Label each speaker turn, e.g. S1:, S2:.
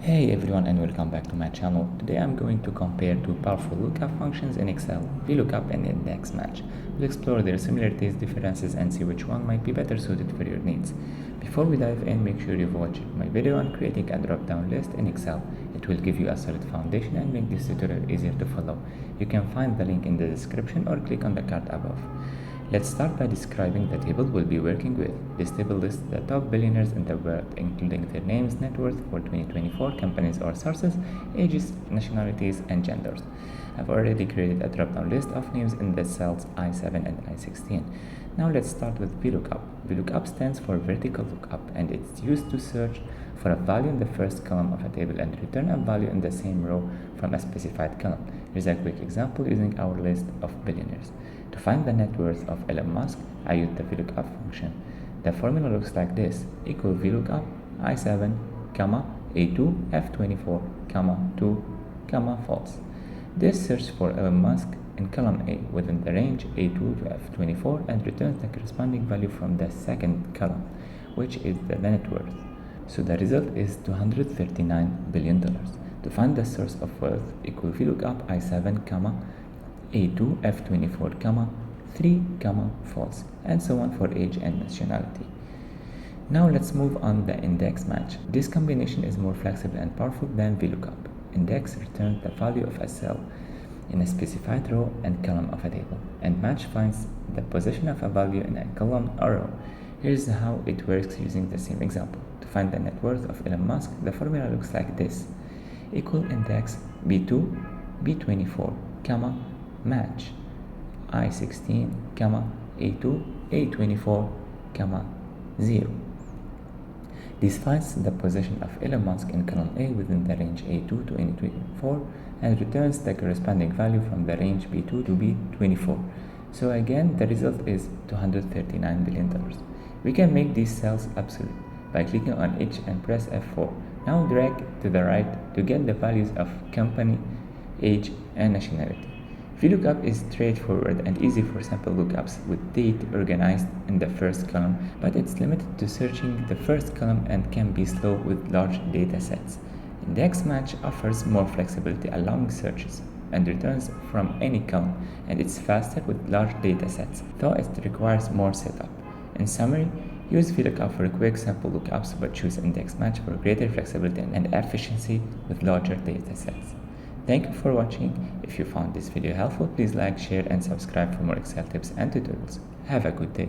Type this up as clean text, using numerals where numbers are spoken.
S1: Hey everyone, and welcome back to my channel. Today I'm going to compare two powerful lookup functions in Excel, VLOOKUP and INDEX MATCH. We'll explore their similarities, differences, and see which one might be better suited for your needs. Before we dive in, make sure you've watched my video on creating a drop-down list in Excel. It will give you a solid foundation and make this tutorial easier to follow. You can find the link in the description or click on the card above. Let's start by describing the table we'll be working with. This table lists the top billionaires in the world, including their names, net worth for 2024, companies or sources, ages, nationalities, and genders. I've already created a drop-down list of names in the cells I7 and I16. Now let's start with VLOOKUP. VLOOKUP stands for vertical lookup, and it's used to search for a value in the first column of a table and return a value in the same row from a specified column. Here's a quick example using our list of billionaires. To find the net worth of Elon Musk, I use the VLOOKUP function. The formula looks like this: equal VLOOKUP I7, A2 F24, 2, false. This searches for Elon Musk in column A within the range A2 to F24 and returns the corresponding value from the second column, which is the net worth. So the result is $239 billion. To find the source of wealth, equal VLOOKUP I7, A2 F24, 3, false, and so on for age and nationality. Now let's move on the index match. This combination is more flexible and powerful than VLOOKUP. Index returns the value of a cell in a specified row and column of a table, and match finds the position of a value in a column or row. Here's how it works using the same example. To find the net worth of Elon Musk, the formula looks like this: equal index B2, B24, match I16, A2, A24, 0. This finds the position of Elon Musk in column A within the range A2 to A24 and returns the corresponding value from the range B2 to B24. So again, the result is $239 billion. We can make these cells absolute by clicking on each and press F4. Now drag to the right to get the values of company, age, and nationality. VLOOKUP is straightforward and easy for simple lookups with date organized in the first column, but it's limited to searching the first column and can be slow with large data sets. Index match offers more flexibility, allowing searches and returns from any column, and it's faster with large data sets, though it requires more setup. In summary, use VLOOKUP for quick, simple lookups, but choose index match for greater flexibility and efficiency with larger data sets. Thank you for watching. If you found this video helpful, please like, share, and subscribe for more Excel tips and tutorials. Have a good day.